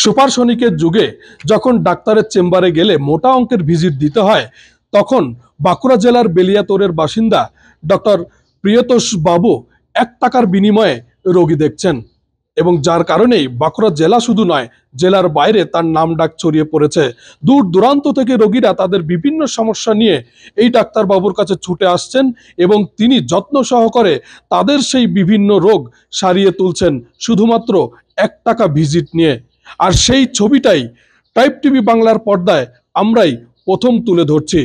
সুপারসনিকের যুগে যখন ডাক্তারের চেম্বারে গেলে মোটা অঙ্কের ভিজিট দিতে হয়, তখন বাঁকুড়া জেলার বেলিয়াতোড়ের বাসিন্দা ডক্টর প্রিয়তোষ বাবু 1 টাকার বিনিময়ে রোগী দেখছেন, এবং যার কারণেই বাঁকুড়া জেলা শুধু নয়, জেলার বাইরে তার নাম ডাক ছড়িয়ে পড়েছে। দূর দূরান্ত থেকে রোগীরা তাদের বিভিন্ন সমস্যা নিয়ে এই ডাক্তারবাবুর কাছে ছুটে আসছেন, এবং তিনি যত্ন সহকারে তাদের সেই বিভিন্ন রোগ সারিয়ে তুলছেন শুধুমাত্র 1 টাকা ভিজিট নিয়ে। আর সেই ছবিটাই ট্রাইব টিভি বাংলার পর্দায় আমরাই প্রথম তুলে ধরছি।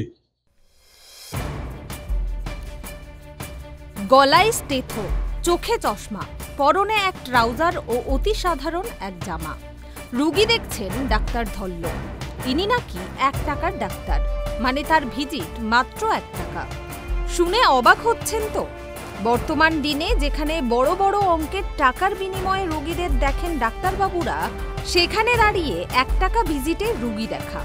গলায় স্টেথো, চোখে চশমা, পরনে এক ট্রাউজার ও অতি সাধারণ এক জামা। রুগী দেখছেন ডাক্তার ধল্ল। তিনি নাকি 1 টাকার ডাক্তার, মানে তার ভিজিট মাত্র 1 টাকা। শুনে অবাক হচ্ছেন তো? বর্তমান দিনে যেখানে বড় বড় অঙ্কের টাকার বিনিময়ে রোগীদের দেখেন ডাক্তারবাবুরা, সেখানে দাঁড়িয়ে 1 টাকা ভিজিটে রুগী দেখা।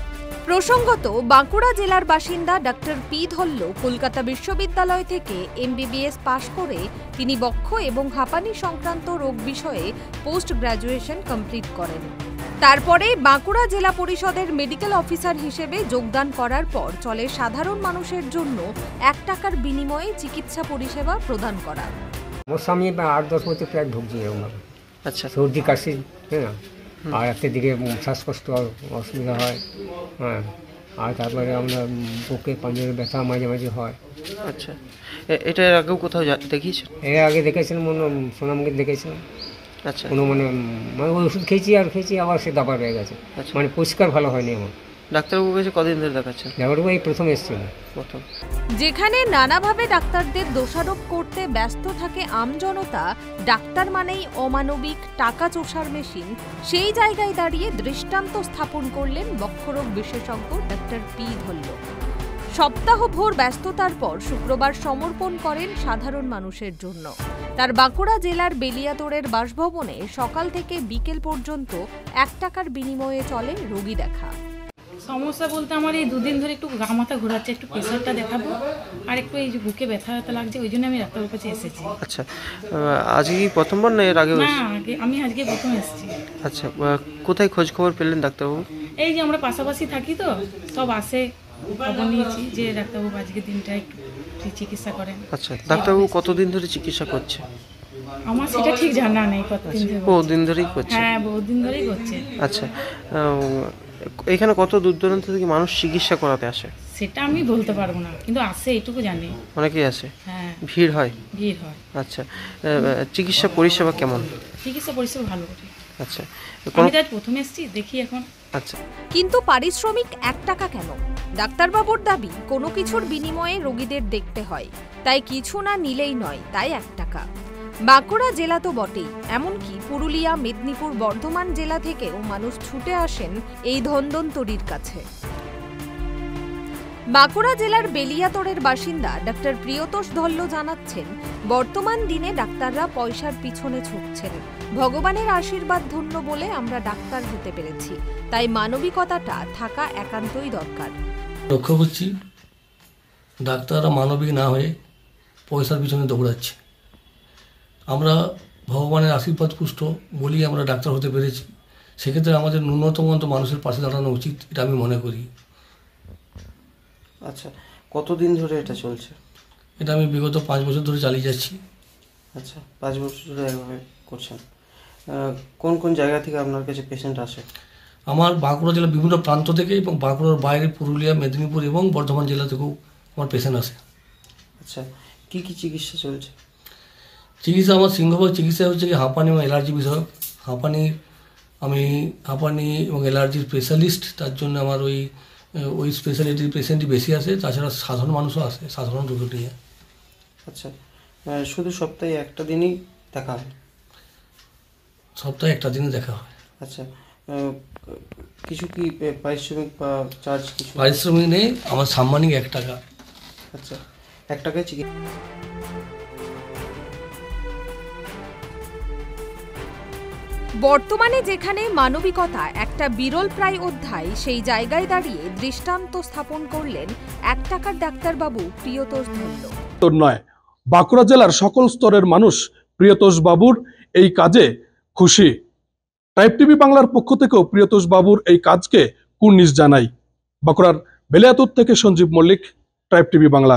প্রসঙ্গত, বাঁকুড়া জেলার বাসিন্দা ডাক্তার পি ধল্ল কলকাতা বিশ্ববিদ্যালয় থেকে MBBS পাশ করে তিনি বক্ষ এবং হাঁপানি সংক্রান্ত রোগ বিষয়ে পোস্ট গ্র্যাজুয়েশন কমপ্লিট করেন। তারপরে বাঁকুড়া জেলা পরিষদের মেডিকেল অফিসার হিসেবে যোগদান করার পর চলে সাধারণ মানুষের জন্য 1 টাকার বিনিময়ে চিকিৎসা পরিষেবা প্রদান করা। আমার স্বামী 8-10 বছর প্রায় ভুগছি এরকম। আচ্ছা, সর্দি কাশি, হ্যাঁ, আর একটা দিকে শ্বাসকষ্ট অসুবিধা হয়, হ্যাঁ, আর তারপরে আমরা বুকে পাঞ্জরে ব্যথা মাঝে মাঝে হয়। আচ্ছা, এটা আগেও কোথাও দেখিয়েছেন? এর আগে দেখেছিলাম, সোনামুখী দেখেছিলাম। আচ্ছা, কোনো মানে ওষুধ খেয়েছি আবার সে দাবা রয়ে গেছে। আচ্ছা, মানে পরিষ্কার ভালো হয়নি আমার। ডাক্তারবাবুর কাছে কদিন ধরে দেখাচ্ছেন? ডাক্তারবাবু এই প্রথম এসেছিল। যেখানে নানাভাবে ডাক্তারদের দোষারোপ করতে ব্যস্ত থাকে আমজনতা, ডাক্তার মানেই অমানবিক, টাকা চোষার মেশিন, সেই জায়গায় দাঁড়িয়ে দৃষ্টান্ত স্থাপন করলেন বক্ষরোগ বিশেষজ্ঞ ডাক্তার পি ধল্ল। সপ্তাহভর ব্যস্ততার পর শুক্রবার সমর্পণ করেন সাধারণ মানুষের জন্য। তার বাঁকুড়া জেলার বেলিয়াতোড়ের বাসভবনে সকাল থেকে বিকেল পর্যন্ত 1 টাকার বিনিময়ে চলে রোগী দেখা। সমস্যা বলতে আমার এই 2 দিন ধরে একটু গা মাথা ঘোরাচ্ছে, একটু প্রেশারটা দেখাবো, আর একটু এই যে বুকে ব্যথা লাগছে, ওই জন্য আমি ডাক্তারের কাছে এসেছি। আচ্ছা, আজকে কি প্রথমবার না এর আগে? না, আমি আজকে প্রথম এসেছি। আচ্ছা, কোথায় খোঁজ খবর পেলেন ডাক্তারবাবু? এই যে আমরা পাশাপাশি থাকি তো, সব আসে, খবর নিয়েছি যে ডাক্তারবাবু আজকে দিনটা একটু চিকিৎসা করেন। আচ্ছা, ডাক্তারবাবু কতদিন ধরে চিকিৎসা করছে? আমার সেটা ঠিক জানা নেই কতদিন ধরে। বহুদিন ধরেই করছে? হ্যাঁ, বহুদিন ধরেই করছে। আচ্ছা, এখানে কত দূর দূরান্ত থেকে মানুষ চিকিৎসা করাতে আসে? সেটা আমি বলতে পারবো না, কিন্তু আসে এইটুকু জানি। অনেকেই আসে? হ্যাঁ, ভিড় হয়? ভিড় হয়। আচ্ছা, চিকিৎসা পরিষেবা কেমন? চিকিৎসা পরিষেবা ভালো করে। আচ্ছা, আমি তো আজ প্রথম এসেছি, দেখি এখন। আচ্ছা, কিন্তু পারিশ্রমিক 1 টাকা কেন? ডাক্তারবাবুর দাবি, কোনো কিছুর বিনিময়ে রোগীদের দেখতে হয়, তাই কিছু না নিলেই নয়, তাই 1 টাকা। বাঁকুড়া জেলা তো বটেই, এমনকি পুরুলিয়া, মেদিনীপুর, বর্ধমান জেলা থেকেও মানুষ ছুটে আসেন এই ধন্বন্তরীর কাছে। বাঁকুড়া জেলার বেলিয়াতোড়ের বাসিন্দা ডাক্তার প্রিয়তোষ ধল্ল জানাচ্ছেন, বর্তমান দিনে ডাক্তাররা পয়সার পিছনে ছুটছেন। ভগবানের আশীর্বাদ ধন্য বলে আমরা ডাক্তার হতে পেরেছি, তাই মানবিকতাটা থাকা একান্তই দরকার। লক্ষ্য করছি ডাক্তাররা মানবিক না হয়ে পয়সার পিছনে দৌড়াচ্ছে। আমরা ভগবানের আশীর্বাদ পুষ্ট বলেই আমরা ডাক্তার হতে পেরেছি। সেক্ষেত্রে আমাদের ন্যূনতম মানুষের পাশে দাঁড়ানো উচিত, এটা আমি মনে করি। আচ্ছা, কতদিন ধরে এটা চলছে? এটা আমি বিগত 5 বছর ধরে চালিয়ে যাচ্ছি। আচ্ছা, 5 বছর ধরে এভাবে করছেন। কোন কোন জায়গা থেকে আপনার কাছে পেশেন্ট আসে? আমার বাঁকুড়া জেলার বিভিন্ন প্রান্ত থেকে এবং বাঁকুড়ার বাইরে পুরুলিয়া, মেদিনীপুর এবং বর্ধমান জেলা থেকেও আমার পেশেন্ট আসে। আচ্ছা, কি কি চিকিৎসা চলছে? চিকিৎসা আমার সিংহভাগ চিকিৎসা হচ্ছে কি হাঁপানি এবং অ্যালার্জি বিষয়ক। আমি হাঁপানি এবং অ্যালার্জির স্পেশালিস্ট, তার জন্য আমার ওই স্পেশালিটির পেশেন্টই বেশি আসে। তাছাড়া সাধারণ মানুষও আসে সাধারণ রোগ নিয়ে। আচ্ছা, শুধু সপ্তাহে একটা দিনই দেখা হয়? সপ্তাহে একটা দিনে দেখা হয়। আচ্ছা, কিছু কি পারিশ্রমিক বা চার্জ? কিছু পারিশ্রমিক নেই, আমার সাম্মানিক 1 টাকা। আচ্ছা, 1 টাকায় চিকিৎসা। বর্তমানে যেখানে মানবিকতা একটা বিরল প্রায় অধ্যায়, সেই জায়গায় দাঁড়িয়ে দৃষ্টান্ত স্থাপন করলেন 1 টাকার ডাক্তারবাবু প্রিয়তোষ ধল্ল। নয়, বাঁকুড়া জেলার সকল স্তরের মানুষ প্রিয়তোষ বাবুর এই কাজে খুশি। ট্রাইব টিভি বাংলার পক্ষ থেকেও প্রিয়তোষ বাবুর এই কাজকে কুর্নিশ জানাই। বাঁকুড়ার বেলিয়াতুর থেকে সঞ্জীব মল্লিক, ট্রাইব টিভি বাংলা।